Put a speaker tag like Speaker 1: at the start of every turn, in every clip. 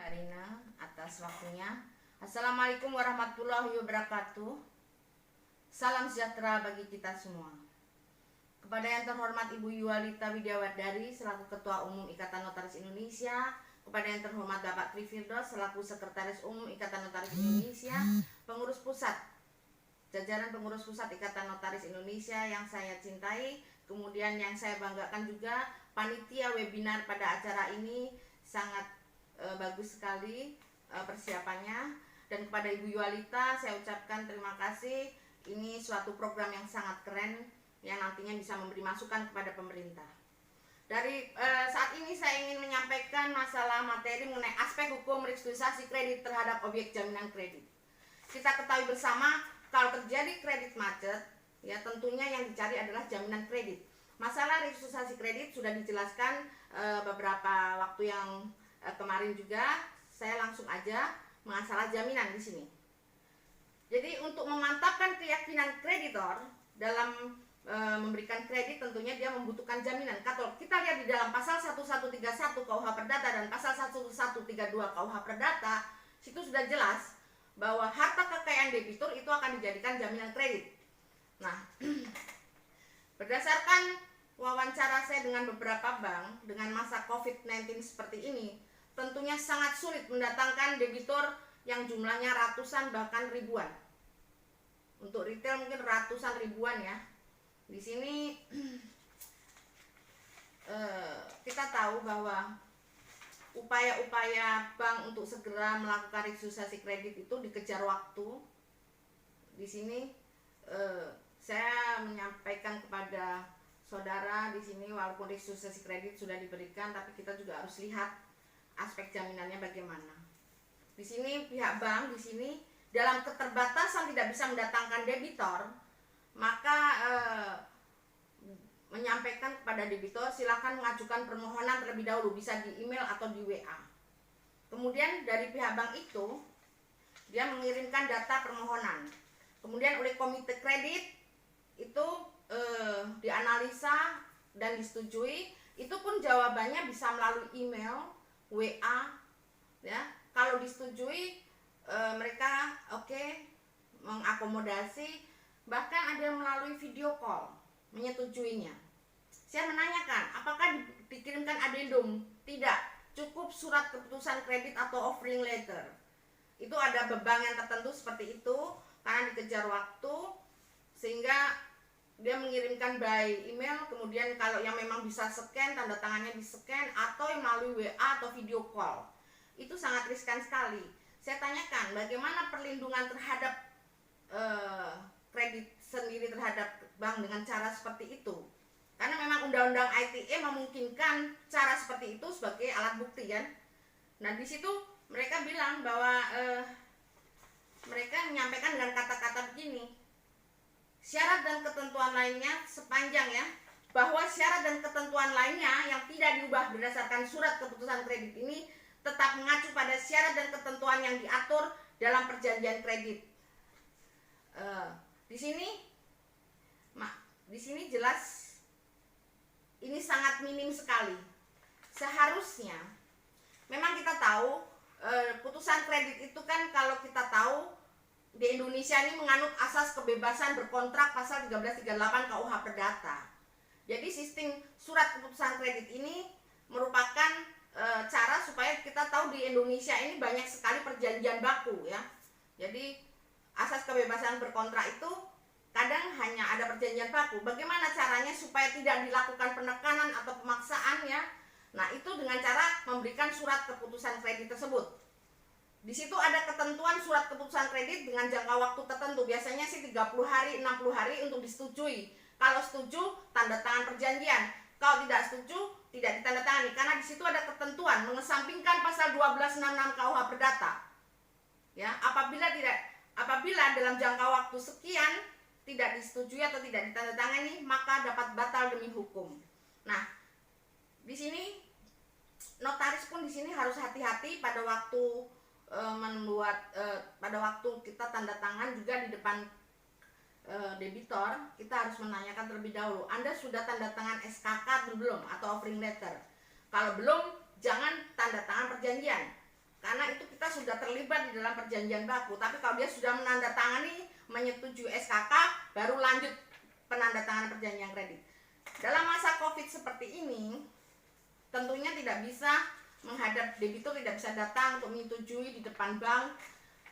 Speaker 1: Arina atas waktunya. Assalamualaikum warahmatullahi wabarakatuh. Salam sejahtera bagi kita semua. Kepada yang terhormat Ibu Yuwalita Widiawardari selaku Ketua Umum Ikatan Notaris Indonesia, kepada yang terhormat Bapak Tri Firdaus selaku Sekretaris Umum Ikatan Notaris Indonesia, pengurus pusat, jajaran pengurus pusat Ikatan Notaris Indonesia yang saya cintai, kemudian yang saya banggakan juga panitia webinar pada acara ini sangat bagus sekali persiapannya. Dan kepada Ibu Yuwalita saya ucapkan terima kasih. Ini suatu program yang sangat keren yang nantinya bisa memberi masukan kepada pemerintah. Dari saat ini saya ingin menyampaikan masalah materi mengenai aspek hukum restrukturisasi kredit terhadap objek jaminan kredit. Kita ketahui bersama kalau terjadi kredit macet, ya tentunya yang dicari adalah jaminan kredit. Masalah restrukturisasi kredit sudah dijelaskan beberapa waktu yang kemarin juga. Saya langsung aja masalah jaminan di sini. Jadi untuk memantapkan keyakinan kreditor dalam memberikan kredit, tentunya dia membutuhkan jaminan. Kalau kita lihat di dalam pasal 1131 KUH Perdata dan pasal 1132 KUH Perdata, situ sudah jelas bahwa harta kekayaan debitur itu akan dijadikan jaminan kredit. Nah, berdasarkan wawancara saya dengan beberapa bank dengan masa COVID-19 seperti ini, tentunya sangat sulit mendatangkan debitur yang jumlahnya ratusan bahkan ribuan. Untuk retail mungkin ratusan ribuan ya. Di sini kita tahu bahwa upaya-upaya bank untuk segera melakukan restrukturisasi kredit itu dikejar waktu. Di sini saya menyampaikan kepada saudara di sini, walaupun restrukturisasi kredit sudah diberikan, tapi kita juga harus lihat aspek jaminannya bagaimana. Di sini pihak bank di sini dalam keterbatasan tidak bisa mendatangkan debitor, maka menyampaikan kepada debitor silakan mengajukan permohonan terlebih dahulu, bisa di email atau di WA. Kemudian dari pihak bank itu dia mengirimkan data permohonan. Kemudian oleh komite kredit itu dianalisa dan disetujui. Itu pun jawabannya bisa melalui email, WA, ya. Kalau disetujui mereka oke, mengakomodasi, bahkan ada yang melalui video call menyetujuinya. Saya menanyakan, apakah dikirimkan adendum? Tidak, cukup surat keputusan kredit atau offering letter. Itu ada beban yang tertentu seperti itu karena dikejar waktu, sehingga dia mengirimkan by email. Kemudian kalau yang memang bisa scan, tanda tangannya di scan, atau yang melalui WA atau video call. Itu sangat riskan sekali. Saya tanyakan bagaimana perlindungan terhadap kredit sendiri terhadap bank dengan cara seperti itu. Karena memang undang-undang ITE memungkinkan cara seperti itu sebagai alat bukti kan. Nah di situ mereka bilang bahwa mereka menyampaikan dengan kata-kata begini, syarat dan ketentuan lainnya sepanjang ya, bahwa syarat dan ketentuan lainnya yang tidak diubah berdasarkan surat keputusan kredit ini tetap mengacu pada syarat dan ketentuan yang diatur dalam perjanjian kredit. Di sini jelas ini sangat minim sekali. Seharusnya memang kita tahu putusan kredit itu kan, kalau kita tahu di Indonesia ini menganut asas kebebasan berkontrak pasal 1338 KUH Perdata. Jadi sistem surat keputusan kredit ini merupakan cara supaya kita tahu di Indonesia ini banyak sekali perjanjian baku ya. Jadi asas kebebasan berkontrak itu kadang hanya ada perjanjian baku. Bagaimana caranya supaya tidak dilakukan penekanan atau pemaksaan ya? Nah itu dengan cara memberikan surat keputusan kredit tersebut. Di situ ada ketentuan surat keputusan kredit dengan jangka waktu tertentu. Biasanya sih 30 hari, 60 hari untuk disetujui. Kalau setuju, tanda tangan perjanjian. Kalau tidak setuju, tidak ditandatangani. Karena di situ ada ketentuan mengesampingkan pasal 1266 KUH Perdata. Ya, apabila dalam jangka waktu sekian tidak disetujui atau tidak ditandatangani, maka dapat batal demi hukum. Nah, di sini notaris pun di sini harus hati-hati pada waktu pada waktu kita tanda tangan juga di depan debitor. Kita harus menanyakan terlebih dahulu, Anda sudah tanda tangan SKK atau belum, atau offering letter. Kalau belum, jangan tanda tangan perjanjian. karena itu kita sudah terlibat di dalam perjanjian baku. Tapi kalau dia sudah menandatangani, menyetujui SKK, baru lanjut penandatanganan perjanjian kredit. Dalam masa COVID seperti ini, tentunya tidak bisa menghadap debitur, tidak bisa datang untuk menyetujui di depan bank.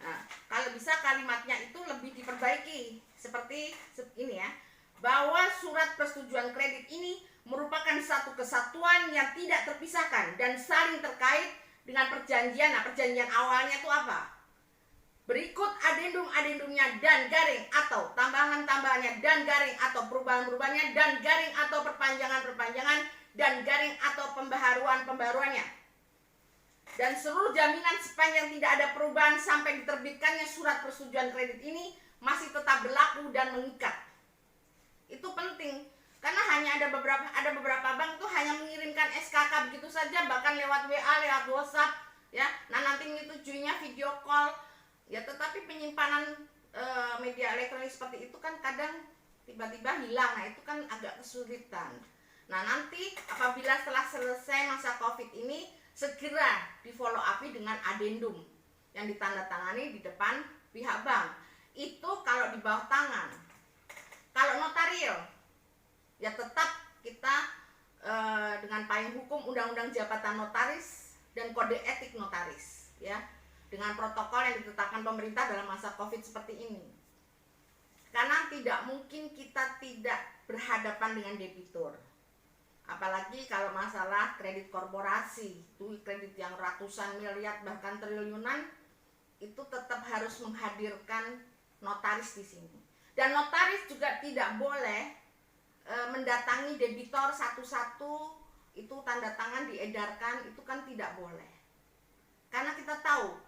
Speaker 1: Nah, kalau bisa kalimatnya itu lebih diperbaiki seperti ini ya, bahwa surat persetujuan kredit ini merupakan satu kesatuan yang tidak terpisahkan dan saling terkait dengan perjanjian. Nah, perjanjian awalnya itu apa? Berikut adendum-adendumnya dan garing atau tambahan-tambahannya dan garing atau perubahan-perubahannya dan garing atau perpanjangan-perpanjangan dan garing atau pembaharuan-pembaharuannya. Dan seluruh jaminan sepanjang tidak ada perubahan sampai diterbitkannya surat persetujuan kredit ini masih tetap berlaku dan mengikat. Itu penting karena hanya ada beberapa bank tuh hanya mengirimkan SKK begitu saja, bahkan lewat WA, lewat WhatsApp ya. Nah, nanti menyetujui video call ya, tetapi penyimpanan media elektronik seperti itu kan kadang tiba-tiba hilang. Nah, itu kan agak kesulitan. Nah, nanti apabila setelah selesai masa COVID ini, segera di follow up dengan adendum yang ditandatangani di depan pihak bank. Itu kalau di bawah tangan. Kalau notaril, ya tetap kita dengan payung hukum Undang-Undang Jabatan Notaris dan Kode Etik Notaris, ya, dengan protokol yang ditetapkan pemerintah dalam masa COVID seperti ini. Karena tidak mungkin kita tidak berhadapan dengan debitur. Apalagi kalau masalah kredit korporasi, itu kredit yang ratusan miliar bahkan triliunan, itu tetap harus menghadirkan notaris di sini. Dan notaris juga tidak boleh mendatangi debitor satu-satu, itu tanda tangan diedarkan, itu kan tidak boleh. Karena kita tahu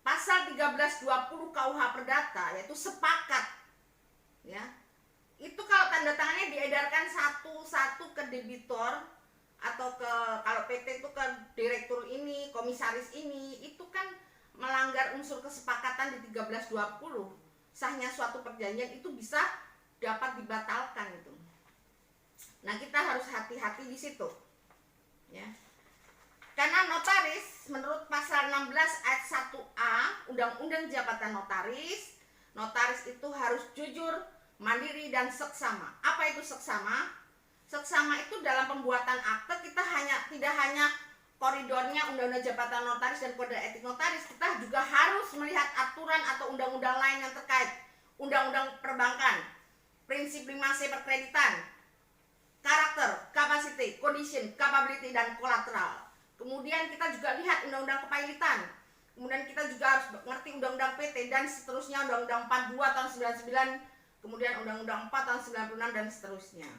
Speaker 1: pasal 1320 KUH Perdata yaitu sepakat, ya. Itu kalau tanda tangannya diedarkan satu-satu ke debitor atau kalau PT itu ke direktur ini, komisaris ini, itu kan melanggar unsur kesepakatan di 1320. Sahnya suatu perjanjian itu bisa dapat dibatalkan itu. Nah, kita harus hati-hati di situ. Ya. Karena notaris menurut pasal 16 ayat 1A Undang-Undang Jabatan Notaris, notaris itu harus jujur, mandiri dan seksama. Apa itu seksama? Seksama itu dalam pembuatan akte kita tidak hanya koridornya Undang-Undang Jabatan Notaris dan Kode Etik Notaris, kita juga harus melihat aturan atau undang-undang lain yang terkait. Undang-undang perbankan, prinsip 5C perkreditan, karakter, capacity, condition, capability dan collateral. Kemudian kita juga lihat Undang-Undang Kepailitan. Kemudian kita juga harus mengerti Undang-Undang PT dan seterusnya, Undang-Undang 42 tahun 99. Kemudian Undang-Undang 4 tahun 96 dan seterusnya.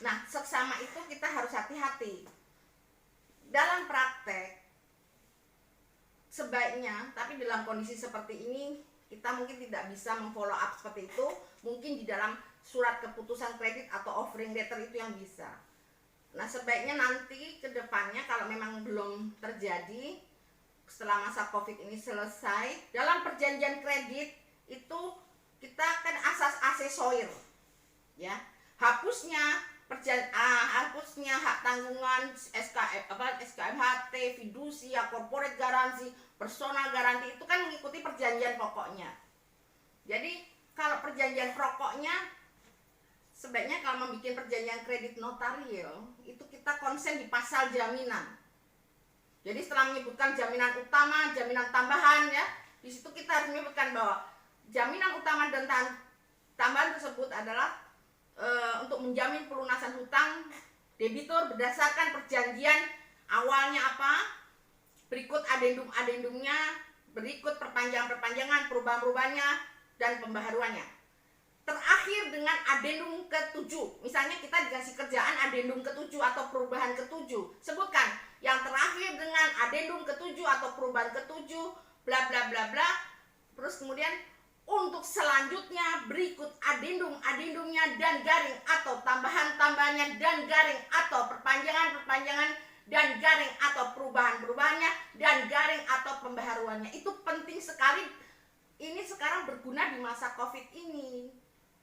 Speaker 1: Nah, seksama itu kita harus hati-hati. Dalam praktek, sebaiknya, tapi dalam kondisi seperti ini, kita mungkin tidak bisa memfollow up seperti itu. Mungkin di dalam surat keputusan kredit atau offering letter itu yang bisa. Nah, sebaiknya nanti ke depannya kalau memang belum terjadi, setelah masa COVID ini selesai, dalam perjanjian kredit itu kita kan asas asesoir, ya, hapusnya hak tanggungan SKMHT, fidusia, corporate garansi, personal garansi itu kan mengikuti perjanjian pokoknya. Jadi kalau perjanjian pokoknya sebaiknya kalau membuat perjanjian kredit notarial itu kita konsen di pasal jaminan. Jadi setelah menyebutkan jaminan utama, jaminan tambahan, ya, di situ kita harus menyebutkan bahwa jaminan utama dan tambahan tersebut adalah untuk menjamin pelunasan hutang debitur berdasarkan perjanjian awalnya apa, berikut adendum-adendumnya, berikut perpanjangan-perpanjangan, perubahan-perubahannya, dan pembaharuannya. Terakhir dengan adendum ke-7. Misalnya kita dikasih kerjaan adendum ke-7 atau perubahan ke-7. Sebutkan yang terakhir dengan adendum ke-7 atau perubahan ke-7, bla bla bla bla. Terus kemudian untuk selanjutnya berikut adendum-adendumnya dan garing atau tambahan-tambahannya dan garing atau perpanjangan-perpanjangan dan garing atau perubahan-perubahannya dan garing atau pembaharuannya. Itu penting sekali. Ini sekarang berguna di masa COVID ini.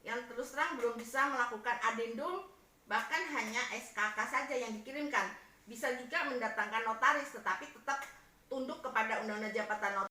Speaker 1: Yang terus terang belum bisa melakukan adendum, bahkan hanya SKK saja yang dikirimkan. Bisa juga mendatangkan notaris, tetapi tetap tunduk kepada Undang-Undang Jabatan